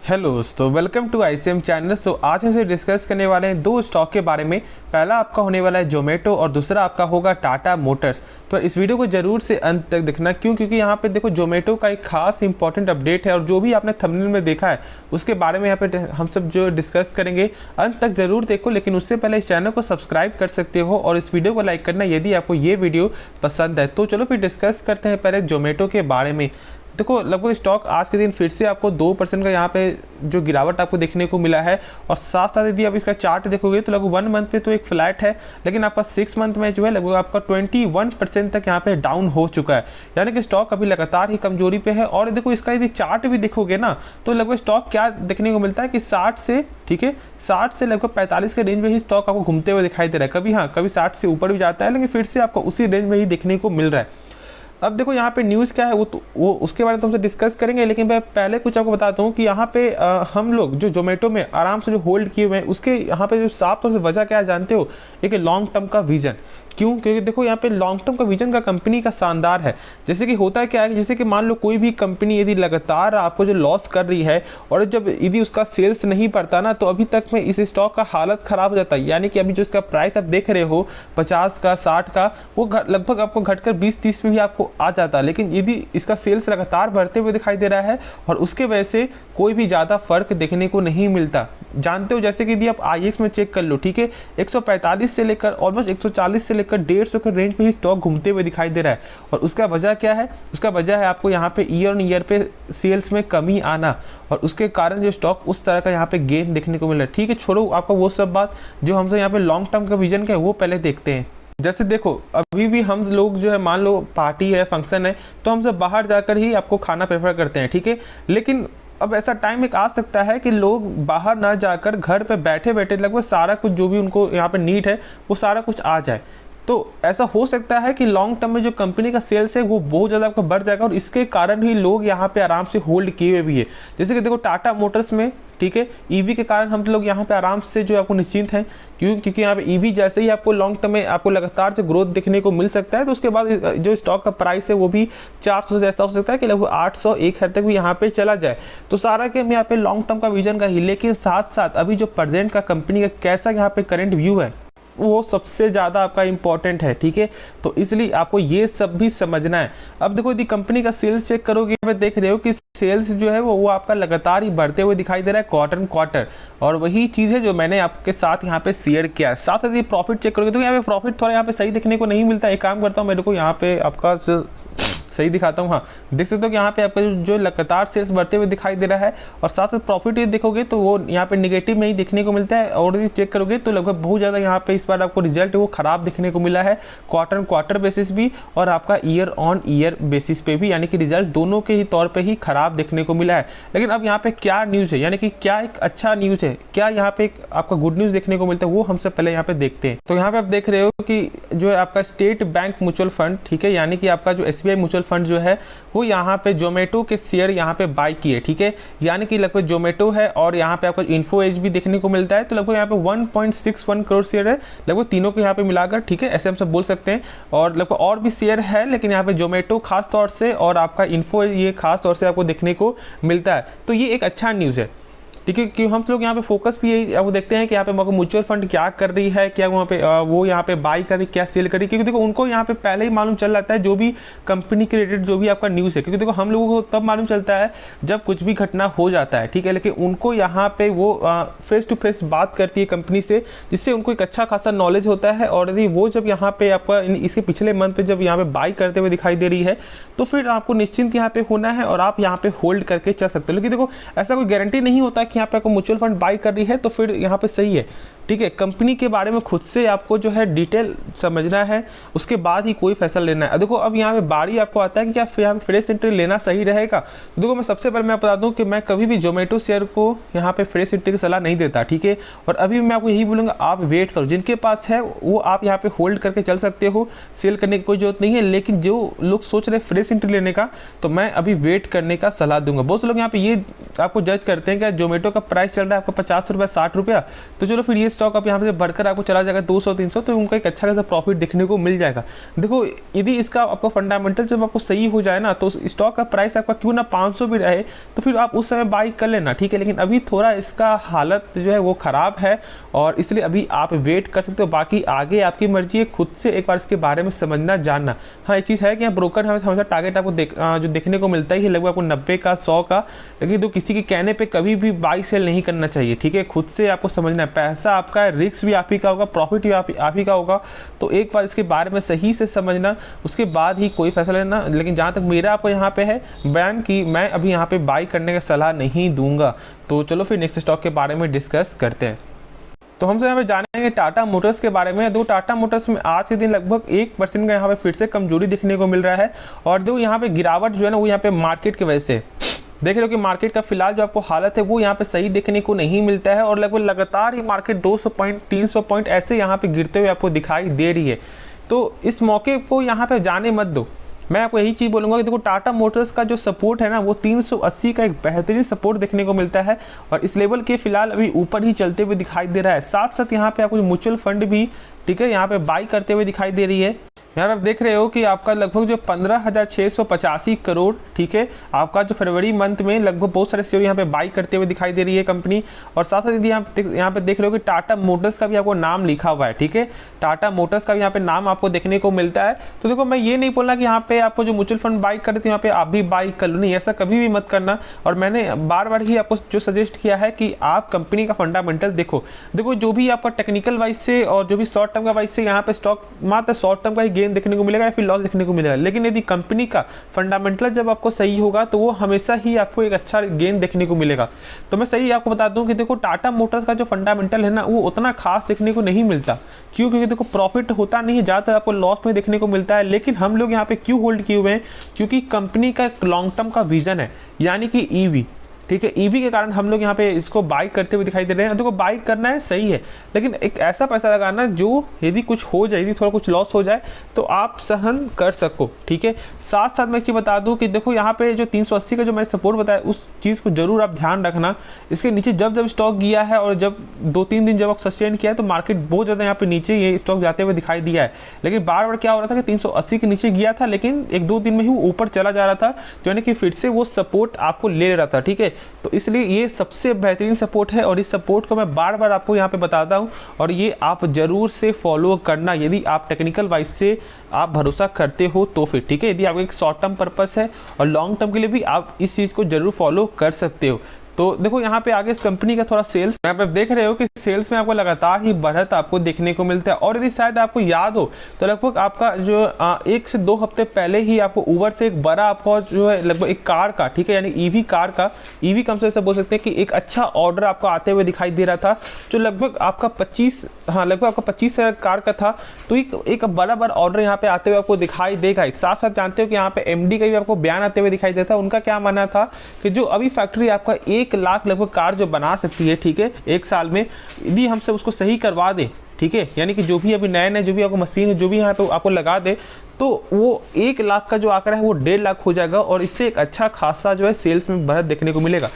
Hello दोस्तों, welcome to ICM channel. आज हम से डिस्कस करने वाले हैं दो स्टॉक के बारे में। पहला आपका होने वाला है जोमेटो और दूसरा आपका होगा टाटा मोटर्स। तो इस वीडियो को जरूर से अंत तक देखना, क्योंकि यहाँ पे देखो जोमेटो का एक खास इंपॉर्टेंट अपडेट है और जो भी आपने थंबनेल में देखा है उसके बारे में यहाँ पे हम सब जो डिस्कस करेंगे, अंत तक जरूर देखो। लेकिन उससे पहले इस चैनल को सब्सक्राइब कर सकते हो और इस वीडियो को लाइक करना यदि आपको ये वीडियो पसंद है। तो चलो फिर डिस्कस करते हैं पहले जोमेटो के बारे में। देखो लगभग स्टॉक आज के दिन फिर से आपको 2% का यहाँ पे जो गिरावट आपको देखने को मिला है और साथ साथ यदि आप इसका चार्ट देखोगे तो लगभग 1 मंथ पे तो एक फ्लैट है, लेकिन आपका 6 मंथ में जो है लगभग आपका 21% तक यहाँ पे डाउन हो चुका है। यानी कि स्टॉक अभी लगातार ही कमजोरी पे है। और देखो इसका यदि चार्ट भी देखोगे ना तो लगभग स्टॉक क्या देखने को मिलता है कि 60 से, ठीक है, 60 से लगभग 45 के रेंज में ही स्टॉक आपको घूमते हुए दिखाई दे रहा है। कभी 60 से ऊपर भी जाता है, लेकिन फिर से आपको उसी रेंज में ही देखने को मिल रहा है। अब देखो यहाँ पे न्यूज़ क्या है वो उसके बारे में तुमसे डिस्कस करेंगे, लेकिन मैं पहले कुछ आपको बताता हूँ कि यहाँ पे हम लोग जो जोमेटो में आराम से जो होल्ड किए हुए हैं उसके यहाँ पे जो साफ तौर से वजह क्या है जानते हो? एक लॉन्ग टर्म का विजन। क्यों? क्योंकि देखो यहाँ पे लॉन्ग टर्म का विजन का कंपनी का शानदार है। जैसे कि होता है क्या है, जैसे कि मान लो कोई भी कंपनी यदि लगातार आपको जो लॉस कर रही है और जब यदि उसका सेल्स नहीं बढ़ता ना तो अभी तक में इस स्टॉक का हालत खराब हो जाता है। यानी कि अभी जो इसका प्राइस आप देख रहे हो 50 का 60 का, वो लगभग आपको घटकर 20-30 में भी आपको आ जाता है। लेकिन यदि इसका सेल्स लगातार बढ़ते हुए दिखाई दे रहा है और उसके वजह से कोई भी ज़्यादा फर्क देखने को नहीं मिलता। जानते हो जैसे कि यदि आप IEX में चेक कर लो, ठीक है, 145 से लेकर ऑलमोस्ट 140 से लेकर 150 के रेंज में ही स्टॉक घूमते हुए दिखाई दे रहा है। और उसका वजह क्या है? उसका वजह है आपको यहाँ पे ईयर ऑन ईयर पे सेल्स में कमी आना और उसके कारण जो स्टॉक उस तरह का यहाँ पे गेन देखने को मिल रहा है। ठीक है, छोड़ो आपका वो सब बात, जो हमसे यहाँ पे लॉन्ग टर्म का विजन क्या है वो पहले देखते हैं। जैसे देखो अभी भी हम लोग जो है मान लो पार्टी है, फंक्शन है, तो हम सब बाहर जाकर ही आपको खाना प्रेफर करते हैं, ठीक है। लेकिन अब ऐसा टाइम एक आ सकता है कि लोग बाहर ना जाकर घर पे बैठे बैठे लगभग सारा कुछ जो भी उनको यहाँ पे नीड है वो सारा कुछ आ जाए। तो ऐसा हो सकता है कि लॉन्ग टर्म में जो कंपनी का सेल्स है वो बहुत ज़्यादा आपका बढ़ जाएगा और इसके कारण ही लोग यहाँ पे आराम से होल्ड किए हुए भी है। जैसे कि देखो टाटा मोटर्स में, ठीक है, ईवी के कारण हम लोग यहाँ पे आराम से जो आपको निश्चिंत हैं। क्योंकि यहाँ पे ईवी जैसे ही आपको लॉन्ग टर्म में आपको लगातार जो ग्रोथ देखने को मिल सकता है तो उसके बाद जो स्टॉक का प्राइस है वो भी 400 से ऐसा हो सकता है कि लगभग 800 एक हद तक भी यहाँ पे चला जाए। तो सारा के यहाँ पे लॉन्ग टर्म का विजन का ही, लेकिन साथ साथ अभी जो प्रेजेंट का कंपनी का कैसा यहाँ पे करंट व्यू है वो सबसे ज़्यादा आपका इंपॉर्टेंट है, ठीक है। तो इसलिए आपको ये सब भी समझना है। अब देखो यदि कंपनी का सेल्स चेक करोगे, मैं देख रहे हो कि सेल्स जो है वो आपका लगातार ही बढ़ते हुए दिखाई दे रहा है क्वार्टर, और वही चीज़ है जो मैंने आपके साथ यहाँ पे शेयर किया है। साथ साथ ये प्रॉफिट चेक करोगे तो यहाँ पे प्रॉफिट थोड़ा यहाँ पे सही देखने को नहीं मिलता। एक काम करता हूँ, मेरे को यहाँ पे आपका सही दिखाता हूँ। हाँ, देख सकते हो कि यहाँ पे आपका जो लगातार सेल्स बढ़ते हुए दिखाई दे रहा है और साथ साथ प्रॉफिट ये देखोगे तो वो यहाँ पे निगेटिव में ही देखने को मिलता है। और यदि चेक करोगे तो लगभग बहुत ज़्यादा यहाँ पे इस बार आपको रिजल्ट वो खराब देखने को मिला है, क्वार्टर बेसिस भी और आपका ईयर ऑन ईयर बेसिस पे भी, यानी कि रिजल्ट दोनों के ही तौर पर ही खराब देखने को मिला है। लेकिन अब यहाँ पे क्या न्यूज़ है, यानी कि क्या एक अच्छा न्यूज़ है, क्या यहाँ पे एक आपका गुड न्यूज़ देखने को मिलता है, वो हमसे पहले यहाँ पे देखते हैं। तो यहाँ पे आप देख रहे हो कि जो है आपका स्टेट बैंक म्यूचुअल फंड, ठीक है, यानी कि आपका जो SBI म्यूचुअल फंड जो है वो यहाँ पे जोमेटो के शेयर यहाँ पे बाय किए, ठीक है। यानी कि लगभग जोमेटो है और यहाँ पे आपको इन्फो एज भी देखने को मिलता है। तो लगभग यहाँ पे 1.61 करोड़ शेयर है लगभग तीनों को यहाँ पे मिलाकर, ठीक है, ऐसे हम सब बोल सकते हैं। और लगभग और भी शेयर है, लेकिन यहाँ पे जोमेटो खास तौर से और आपका इन्फो ये खास तौर से आपको देखने को मिलता है। तो ये एक अच्छा न्यूज़ है, ठीक है। क्योंकि हम लोग यहाँ पे फोकस भी यही वो देखते हैं कि यहाँ पे म्यूचुअल फंड क्या कर रही है, क्या वहाँ पे वो यहाँ पे बाई कर रही, क्या सेल कर रही है। क्योंकि देखो उनको यहाँ पे पहले ही मालूम चल जाता है जो भी कंपनी के रिलेटेड जो भी आपका न्यूज़ है। क्योंकि देखो हम लोगों को तब मालूम चलता है जब कुछ भी घटना हो जाता है, ठीक है। लेकिन उनको यहाँ पे वो फेस टू फेस बात करती है कंपनी से, जिससे उनको एक अच्छा खासा नॉलेज होता है। और यदि वो जब यहाँ पे आपका इसके पिछले मंथ पे जब यहाँ पे बाई करते हुए दिखाई दे रही है तो फिर आपको निश्चिंत यहाँ पे होना है और आप यहाँ पे होल्ड करके चल सकते हो। लेकिन देखो ऐसा कोई गारंटी नहीं होता कि यहाँ पे आपको म्यूचुअल फंड बाई कर रही है तो फिर यहाँ पे सही है, ठीक है। कंपनी के बारे में खुद से आपको जो है डिटेल समझना है, उसके बाद ही कोई फैसला लेना है। देखो अब यहाँ पे बारी आपको आता है कि क्या यहाँ पे फ्रेश एंट्री लेना सही रहेगा। तो देखो मैं सबसे पहले मैं बता दूं कि मैं कभी भी जोमेटो शेयर को यहाँ पे फ्रेश एंट्री की सलाह नहीं देता, ठीक है। और अभी मैं आपको यही बोलूँगा, आप वेट करो, जिनके पास है वो आप यहाँ पे होल्ड करके चल सकते हो, सेल करने की कोई जरूरत नहीं है। लेकिन जो लोग सोच रहे फ्रेश एंट्री लेने का, तो मैं अभी वेट करने का सलाह दूंगा। बहुत से लोग यहाँ पे ये आपको जज करते हैं कि जोमेटो का प्राइस चल रहा है आपका 50 रुपया 60 रुपया, तो चलो फिर ये स्टॉक अब यहाँ से बढ़कर आपको चला जाएगा 200-300, तो उनका एक अच्छा खासा प्रॉफिट देखने को मिल जाएगा। देखो यदि इसका आपका फंडामेंटल जब आपको सही हो जाए ना, तो स्टॉक का प्राइस आपका क्यों ना 500 भी रहे तो फिर आप उस समय बाई कर लेना, ठीक है। लेकिन अभी थोड़ा इसका हालत जो है वो ख़राब है और इसलिए अभी आप वेट कर सकते हो। बाकी आगे आपकी मर्जी है, खुद से एक बार इसके बारे में समझना जानना। हाँ एक चीज़ है कि यहाँ ब्रोकर हमेशा टारगेट आपको जो देखने को मिलता ही है लगभग आपको 90 का 100 का, लेकिन तो किसी के कहने पे कभी भी बाई सेल नहीं करना चाहिए, ठीक है। खुद से आपको समझना है, पैसा आपका है, रिस्क भी आप ही का होगा, प्रॉफिट भी आप ही का होगा। तो एक बार इसके बारे में सही से समझना, उसके बाद ही कोई फैसला लेना। लेकिन जहाँ तक मेरा आपको यहाँ पे है बयान की, मैं अभी यहाँ पे बाई करने का सलाह नहीं दूंगा। तो चलो फिर नेक्स्ट स्टॉक के बारे में डिस्कस करते हैं। तो हमसे यहाँ पे जानेंगे टाटा मोटर्स के बारे में। दो टाटा मोटर्स में आज के दिन लगभग 1% का यहाँ पे फिर से कमजोरी देखने को मिल रहा है और जो यहाँ पे गिरावट जो है ना वो यहाँ पे मार्केट की वजह से देख रहे हो कि मार्केट का फिलहाल जो आपको हालत है वो यहाँ पे सही देखने को नहीं मिलता है और लगभग लगातार ही मार्केट 200 पॉइंट 300 पॉइंट ऐसे यहाँ पे गिरते हुए आपको दिखाई दे रही है। तो इस मौके को यहाँ पे जाने मत दो। मैं आपको यही चीज़ बोलूँगा कि देखो टाटा मोटर्स का जो सपोर्ट है ना वो 380 का एक बेहतरीन सपोर्ट देखने को मिलता है और इस लेवल के फिलहाल अभी ऊपर ही चलते हुए दिखाई दे रहा है। साथ साथ यहाँ पे आपको म्यूचुअल फंड भी, ठीक है, यहाँ पे बाई करते हुए दिखाई दे रही है। यहाँ आप देख रहे हो कि आपका लगभग जो 15,685 करोड़, ठीक है, आपका जो फरवरी मंथ में लगभग बहुत सारे शेयर यहाँ पे बाई करते हुए दिखाई दे रही है कंपनी। और साथ साथ यदि यहाँ पे देख रहे हो कि टाटा मोटर्स का भी आपको नाम लिखा हुआ है, ठीक है, टाटा मोटर्स का भी यहाँ पे नाम आपको देखने को मिलता है। तो देखो मैं ये नहीं बोलना कि यहाँ पे आपको जो म्यूचुअल फंड बाई कर देते हैं यहाँ पे आप भी बाई कर लो, नहीं, ऐसा कभी भी मत करना। और मैंने बार बार ही आपको जो सजेस्ट किया है कि आप कंपनी का फंडामेंटल देखो जो भी आपका टेक्निकल वाइज से और जो भी शॉर्ट टर्म का वाइज से यहाँ पे स्टॉक मात्र शॉर्ट टर्म का ही गेन देखने को मिलेगा या फिर लॉस देखने को मिलेगा। लेकिन यदि कंपनी का फंडामेंटल जब आपको सही होगा तो वो हमेशा ही आपको एक अच्छा गेन देखने को मिलेगा। तो मैं सही आपको बता दूं कि देखो टाटा मोटर्स का जो फंडामेंटल है ना वो उतना खास देखने को नहीं मिलता। क्यों? क्योंकि देखो प्रॉफिट होता नहीं है, ज़्यादातर आपको लॉस में देखने को मिलता है। लेकिन हम लोग यहाँ पे क्यों होल्ड किए हुए हैं? क्योंकि कंपनी का एक लॉन्ग टर्म का विजन है, यानी कि ईवी, ठीक है, ईवी के कारण हम लोग यहाँ पे इसको बाई करते हुए दिखाई दे रहे हैं। देखो बाई करना है सही है, लेकिन एक ऐसा पैसा लगाना जो यदि कुछ हो जाए, यदि थोड़ा कुछ लॉस हो जाए तो आप सहन कर सको, ठीक है। साथ साथ मैं एक चीज़ बता दूं कि देखो यहाँ पे जो 380 का जो मैंने सपोर्ट बताया उस चीज़ को जरूर आप ध्यान रखना। इसके नीचे जब जब स्टॉक गया है और जब 2-3 दिन जब आप सस्टेन किया है तो मार्केट बहुत ज़्यादा यहाँ पे नीचे ये स्टॉक जाते हुए दिखाई दिया है। लेकिन बार बार क्या हो रहा था कि 380 के नीचे गया था, लेकिन 1-2 दिन में ही वो ऊपर चला जा रहा था, तो यानी कि फिर से वो सपोर्ट आपको ले रहा था, ठीक है। तो इसलिए ये सबसे बेहतरीन सपोर्ट है और इस सपोर्ट को मैं बार बार आपको यहाँ पे बताता हूँ और ये आप जरूर से फॉलो करना यदि आप टेक्निकल वाइज से आप भरोसा करते हो तो फिर, ठीक है। यदि आपको एक शॉर्ट टर्म पर्पस है और लॉन्ग टर्म के लिए भी आप इस चीज़ को जरूर फॉलो कर सकते हो। तो देखो यहाँ पे आगे इस कंपनी का थोड़ा सेल्स यहाँ पे देख रहे हो कि सेल्स में आपको लगातार ही बढ़त आपको देखने को मिलता है। और यदि शायद आपको याद हो तो लगभग आपका जो 1 से 2 हफ्ते पहले ही आपको उबर से एक बड़ा आपको जो है लगभग एक कार का, ठीक है, यानी ईवी कार का, ईवी कंपनी से बोल सकते हैं कि एक अच्छा ऑर्डर आपको आते हुए दिखाई दे रहा था, जो लगभग आपका 25,000 कार का था। तो एक बड़ा ऑर्डर यहाँ पे आते हुए आपको दिखाई देगा। साथ साथ जानते हो कि यहाँ पे MD का भी आपको बयान आते हुए दिखाई देता है। उनका क्या मानना था कि जो अभी फैक्ट्री आपका 1 लाख लगभग कार जो बना सकती है, ठीक है, 1 साल में, यदि हमसे उसको सही करवा दे, ठीक है, यानी कि जो भी अभी नए जो भी आपको मशीन है जो भी यहाँ पे आपको लगा दे, तो वो 1 लाख का जो आंकड़ा है वो 1.5 लाख हो जाएगा और इससे एक अच्छा खासा जो है सेल्स में बढ़त देखने को मिलेगा।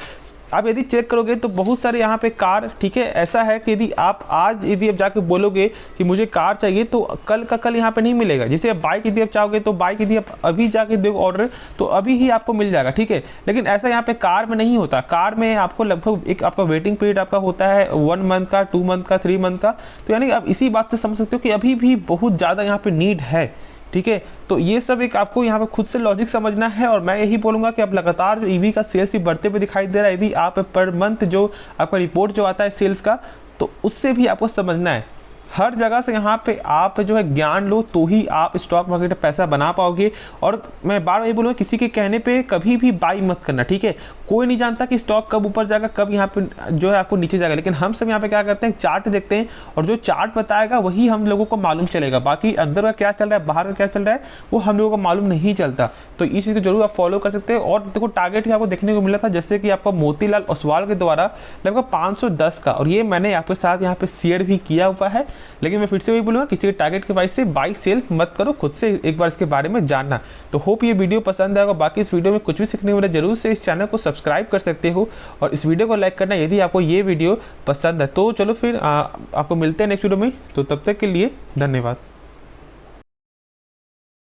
आप यदि चेक करोगे तो बहुत सारे यहाँ पे कार, ठीक है, ऐसा है कि यदि आप आज यदि आप जाके बोलोगे कि मुझे कार चाहिए तो कल का कल यहाँ पे नहीं मिलेगा। जैसे आप बाइक यदि आप चाहोगे तो बाइक यदि आप अभी जाके दो ऑर्डर तो अभी ही आपको मिल जाएगा, ठीक है। लेकिन ऐसा यहाँ पे कार में नहीं होता। कार में आपको लगभग एक आपका वेटिंग पीरियड आपका होता है 1 मंथ का, 2 मंथ का, 3 मंथ का। तो यानी आप इसी बात से समझ सकते हो कि अभी भी बहुत ज़्यादा यहाँ पे नीड है, ठीक है। तो ये सब एक आपको यहाँ पे खुद से लॉजिक समझना है और मैं यही बोलूँगा कि अब लगातार जो ईवी का सेल्स भी बढ़ते हुए दिखाई दे रहा है। यदि आप पर मंथ जो आपका रिपोर्ट जो आता है सेल्स का, तो उससे भी आपको समझना है। हर जगह से यहाँ पे आप जो है ज्ञान लो तो ही आप स्टॉक मार्केट में पैसा बना पाओगे। और मैं बार बार ये बोलूँगा किसी के कहने पे कभी भी बाई मत करना, ठीक है। कोई नहीं जानता कि स्टॉक कब ऊपर जाएगा, कब यहाँ पे जो है आपको नीचे जाएगा। लेकिन हम सब यहाँ पे क्या करते हैं, चार्ट देखते हैं और जो चार्ट बताएगा वही हम लोगों को मालूम चलेगा। बाकी अंदर का क्या चल रहा है, बाहर का क्या चल रहा है, वो हम लोगों को मालूम नहीं चलता। तो इस चीज़ को जरूर आप फॉलो कर सकते हैं। और देखो टारगेट भी आपको देखने को मिला था, जैसे कि आपका मोतीलाल ओसवाल के द्वारा लगभग 510 का, और ये मैंने आपके साथ यहाँ पे शेयर भी किया हुआ है। लेकिन मैं फिर से वही बोलूँगा, किसी के टारगेट के प्राइस से बाई सेल मत करो, खुद से एक बार इसके बारे में जानना। तो होप ये वीडियो पसंद आएगा। बाकी इस वीडियो में कुछ भी सीखने वाले जरूर से इस चैनल को सब्सक्राइब कर सकते हो और इस वीडियो को लाइक करना यदि आपको ये वीडियो पसंद है। तो चलो फिर आपको मिलते हैं नेक्स्ट वीडियो में, तो तब तक के लिए धन्यवाद।